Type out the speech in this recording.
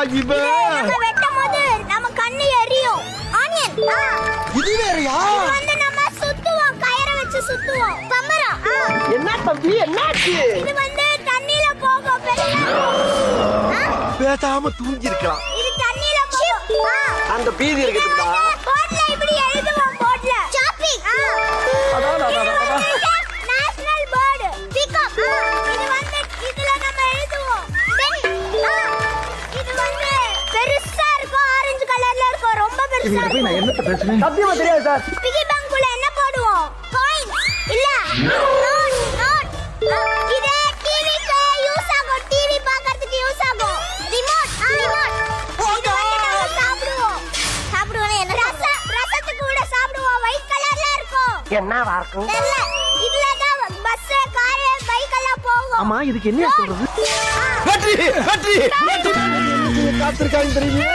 இவன் நம்ம வெட்டும்போது நம்ம கண்ணு எரியும். ஆனியன். இது வேறயா? இது வந்து நம்ம சுத்துவோம், கயிறை வச்சு சுத்துவோம். பம்பரம். என்ன தம்பி என்னாச்சு? இது வந்து தண்ணில போகும் பெருசா. பேசாம தூங்கி இருக்கலாம். இது தண்ணில போகும். அந்த பீதி இருக்குதுடா. போட்ல இப்படி எழுதுவோம் போட்ல. சாப்பிங். National bird. பீகாக். இது வந்து இதுல நம்ம எழுதுவோம். இது வந்து பெருசா இருக்கும், ஆரஞ்சு கலர்ல இருக்கும், ரொம்ப பெருசா இருக்கும். நான் என்னத்த பேசுறேன்? சத்தியமா தெரியாது சார். பிகி பேங்க்குள்ள என்ன போடுவோம்? காயின். இல்ல. நோட். இது டிவிக்கு யூஸ் ஆகும், டிவி பார்க்கிறதுக்கு யூஸ் ஆகும். ரிமோட். இது வந்து நம்ம சாப்பிடுவோம். சாப்பிடுவோம் என்ன? ரசத்துக்கு கூட சாப்பிடுவோம். ஒயிட் கலர்ல இருக்கும். என்னவா இருக்கும்? தெரியல. இதுல தான் பஸ், கார், பைக் எல்லாம் போகும். ஆமா இதுக்கு என்ன சொல்றது? வெற்றி வெற்றி காத்திருக்காங்க தெரியுமா?